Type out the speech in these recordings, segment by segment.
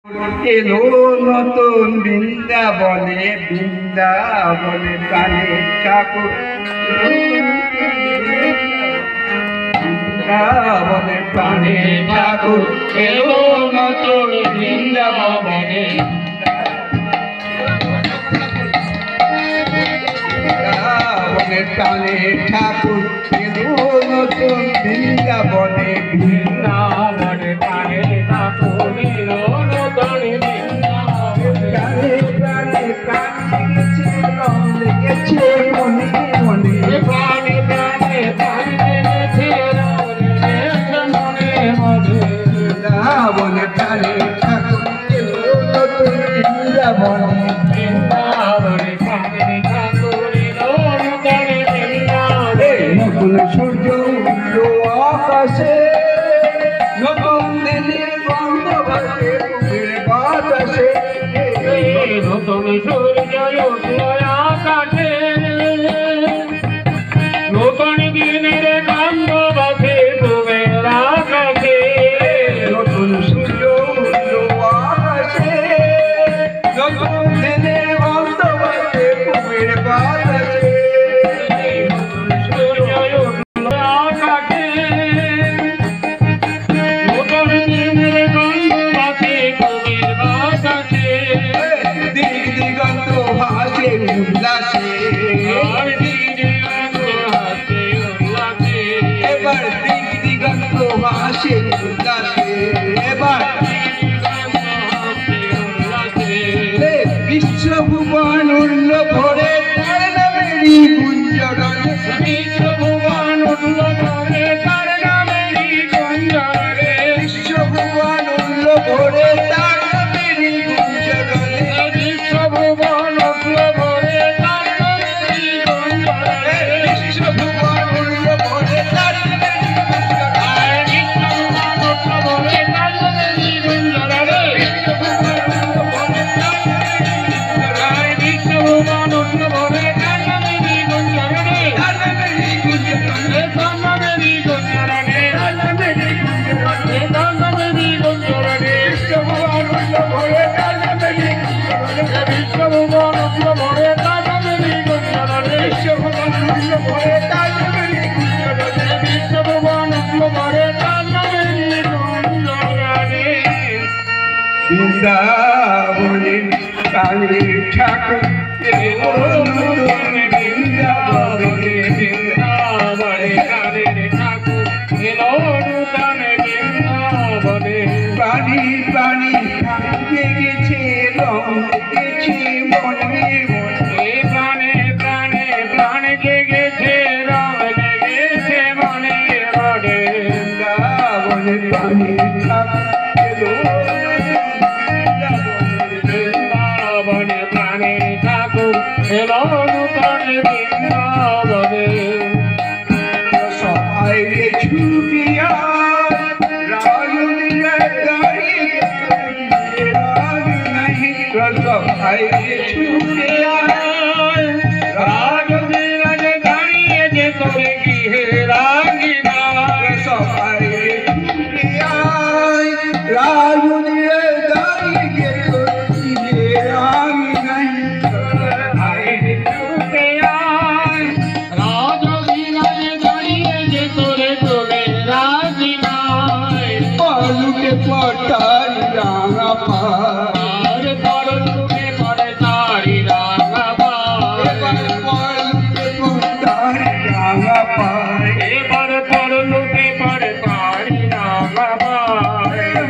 এলো নতুন বৃন্দাবনে বৃন্দাবনে প্রাণের ঠাকুর বৃন্দাবনে প্রাণের ঠাকুর এলো নতুন বৃন্দাবনে বৃন্দাবনে প্রাণের ঠাকুর এলো নতুন বৃন্দাবনে বৃন্দাবনে প্রাণের ঠাকুর এলো নতুন সূর্য উঠলো আকাশে নতুন দিনের গন্ধ ভাসে পুকুরের বাতাসে নতুন সূর্য উঠলো আকাশে নতুন দিনের গন্ধ ভাসে পুকুরের আকাশে নতুন সূর্য উঠলো আকাশে নতুন দিনের গন্ধ ভাসে পুকুরের বাতাসে এবার দিক দিগন্ত হাসে উল্লাসে এবার বিশ্বভুবন উঠল ভরে তার নামেরই গুঞ্জরণে বিশ্বভুবন উঠল ভরে তার নামেরই গুঞ্জরণে বিশ্বভুবন উঠল ভরে তার নামেরই গুঞ্জরণে বিশ্বভুবন উঠল ভরে তার নামেরই গুঞ্জরণে বিশ্বভুবন উঠল ভরে তার বৃন্দাবনে প্রাণের ঠাকুর এলো নতুন বৃন্দাবনে বৃন্দাবনে প্রাণের ঠাকুর এলো নতুন বৃন্দাবনে প্রাণী প্রাণী জেগেছে রং জেগেছে মনে মনে প্রাণে প্রাণে প্রাণ জেগেছে রং জেগেছে মনে মনে বৃন্দাবনে প্রাণের ঠাকুর এলো বৃন্দাবনে প্রাণের ঠাকুর এলো নূতন বৃন্দাবনে সবাই ছুটি রাজনীরা দাঁড়িয়ে সবাই ছুটি রাজনীরা দাঁড়িয়ে যে করে গিয়ে রাগি না সবাই ছুটি রাজনীরা দাঁড়িয়ে আমি নাই ছুটে আয় রাজনীরা দাঁড়িয়ে যে করে তোলে রাগি নাই পালুকে পটাই রাঙা পা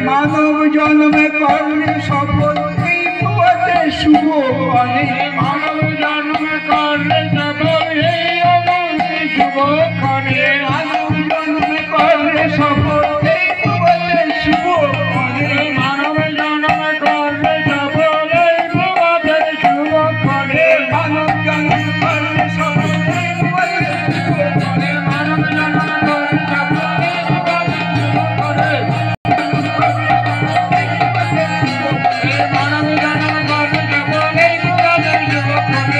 মানব জন্মে করলে সফল এই পথে শুভ ফলে মানব জন্মে করলে সফল এই অবধি শুভক্ষণে মানব জন্মে করলে সফল এই পথে শুভ ফলে মানব জন্মে করলে সফল এই পথে শুভক্ষণে মানব জন্মে করলে সফল এই পথে শুভ ফলে মানব জন্মে করলে সফল এই পথে শুভক্ষণে মানব জন্মে করলে সফল এই পথে শুভক্ষণে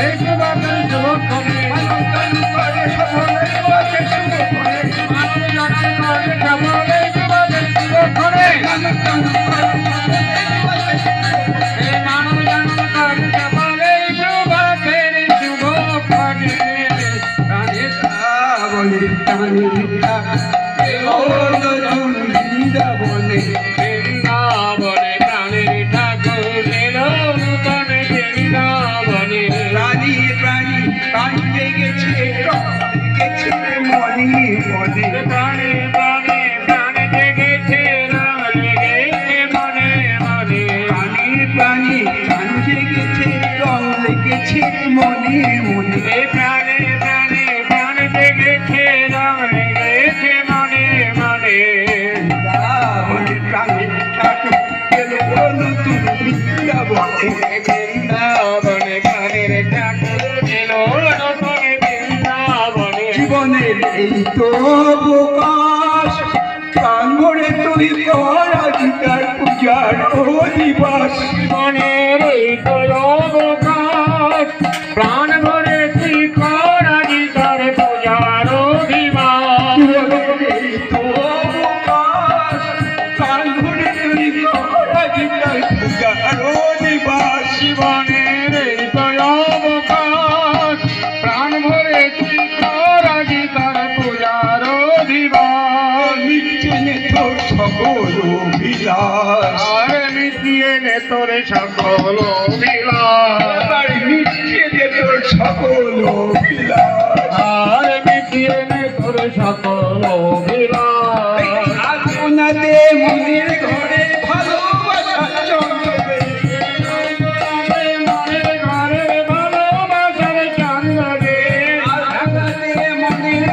এই শুভক্ষণে শুভক্ষণে মানব জন্ম করে সকলে বসে শুভক্ষণে মানব জন্ম করে কেবল এই শুভক্ষণে শুভক্ষণে মানব জন্ম করে এই মানব জন্ম করে কেবল এই শুভক্ষণে শুভক্ষণে প্রাণে বলে টানে বৃন্দাবনে বৃন্দাবনে প্রাণের ঠাকুর এলো নূতনে বৃন্দাবনে প্রাণী প্রাণী প্রাণ লেগেছে লেগেছে মনে মনে প্রাণে প্রাণে প্রাণ জেগেছে রং লেগেছে মনে মনে প্রাণী প্রাণী প্রাণ লেগেছে রং লেগেছে মনে মনে এই প্রাণে প্রাণে প্রাণ জেগেছে রং লেগেছে মনে মনে বৃন্দাবনে প্রাণী ঠাকুর এলো নতুন বৃন্দাবনে বৃন্দাবনে প্রাণের ঠাকুর এলো নতুন বৃন্দাবনে জীবনের এই তো প্রকাশ প্রাণ ভরে তুই করা গীতার পূজার অধিবাস জীবনের এই তো অবকাশ প্রাণ ভরে তুই করা গীতার পূজার অভিমান জীবনের এই তো প্রকাশ প্রাণ ভরে তুই করা গীতার পূজার অধিবাস জীবনের এই তো অবকাশ প্রাণ ভরে তুই করা গীতার পূজার অভিমান নিশ্চয় তোর সকল বিলাস আর মিটিয়ে নে তোর সকল অভিলাষ নিশ্চয় তোর সকল বিলাস আর মিটিয়ে নে তোর সকল অভিলাষ আপনাদের মনের ঘরে ভালোবাসা জন্মবে মনের ঘরে ভালোবাসার চন্দ্রে আপনাদের মনের ঘরে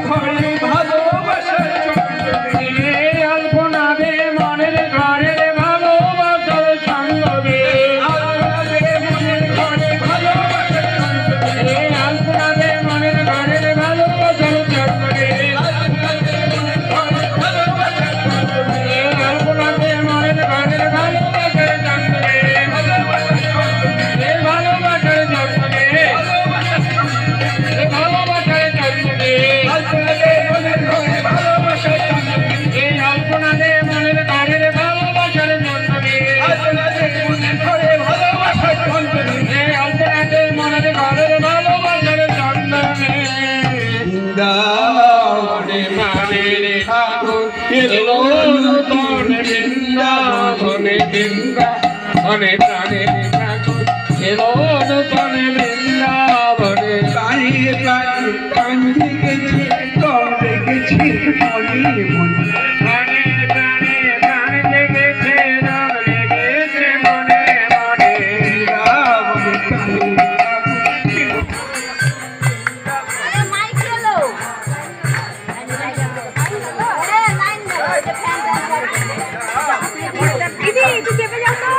ভালোবাসা জন্মবে আলপনা দে মনের ঘরে ভালোবাসার চন্দ্রে আপনাদের মনের ঘরে ভালোবাসা জন্মবে আলপনা দে মনের ঘরে ভালোবাসার চন্দ্রে আলপনাতে মনের ঘরের ভালোবাসার চন্দ্রে ভালোবাসার চন্দ্রে ভালোবাসার চন্দ্রে এই আলপনাতে মনের ঘরের ভালোবাসার চন্দ্রে এই আলপনাতে মনের ঘরের ভালোবাসার চন্দ্রে বৃন্দাবনে মানের ঠাকুর এলো নূতন বৃন্দাবনে বৃন্দাবনে প্রাণের ঠাকুর এলো নূতন বৃন্দাবনে প্রাণী প্রাণী প্রাণ লেগেছে রং লেগেছে মনে মনে প্রাণে প্রাণে প্রাণ লেগেছে রং লেগেছে মনে মনে বৃন্দাবনে প্রাণী আরে মাইক চলো আরে লাইন দাও এটা ফ্যান দিদি তুই চেপে যাও তো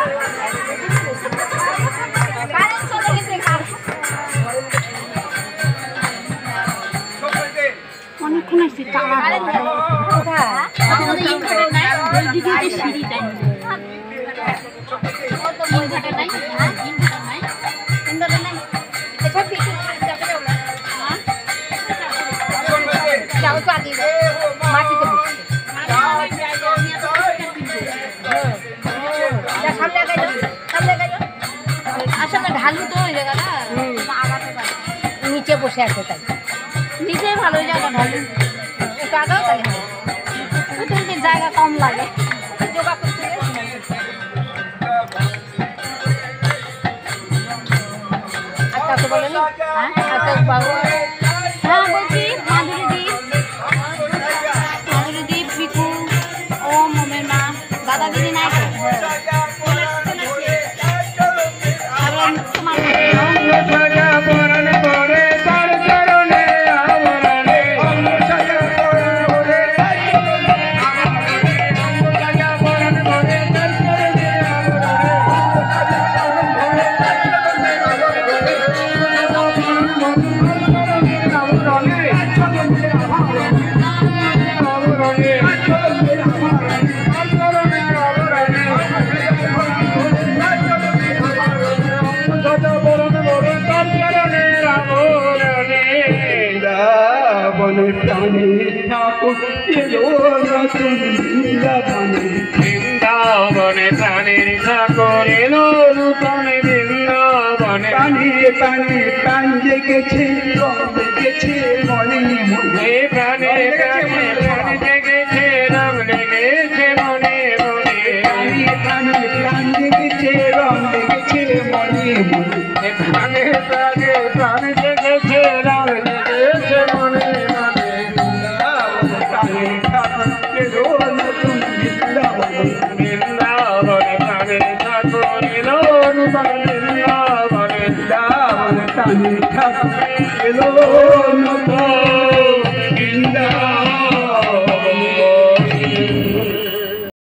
কারেন্ট চলে গেছে অনেকক্ষণ আসছি টানা কোথায় আমাদের ইনভার্টার নাই ওই দিকে যে সিঁড়ি তাই ও তো ইনভার্টার নাই হ্যাঁ ইনভার্টার নাই এসব কিছু চাপে যাও না হ্যাঁ যাও তো আগে মাটিতে বসছে সামনে গাইলো আসলে ঢালু তো ওই জায়গাটা আগাতে পারে নিচে বসে আছে তাই নিচে ভালো জায়গা ঢালু একটু আগাও তাহলে তুমি জায়গা কম লাগে যোগা করতে আর কাকে বলেন হ্যাঁ কাকে বাবু হ্যাঁ বলছি মাধুরী দ্বীপ পিকু ও মোমের মা দাদা দিদি নাই তো সাজা পরণ করে তার চরণে আবরণে সাজা পরণ করে তার চরণে আবরণে প্রাণের ঠাকুর এলো নতুন বৃন্দাবনে বৃন্দাবনে প্রাণের ঠাকুর এলো নূতন বৃন্দাবনে প্রাণে প্রাণে প্রাণ জেগেছে রং লেগেছে মনে মনে এই প্রাণে প্রাণে প্রাণ জেগেছে রং লেগেছে মনে মনে প্রাণে প্রাণে প্রাণ জেগেছে রং লেগেছে মনে মনে এই প্রাণে প্রাণে প্রাণ জেগেছে রং লেগেছে মনে মনে প্রাণের ঠাকুর এলো নতুন বৃন্দাবনে বৃন্দাবনে প্রাণের ঠাকুর এলো নূতন বৃন্দাবনে প্রাণের ঠাকুর এলো নতুন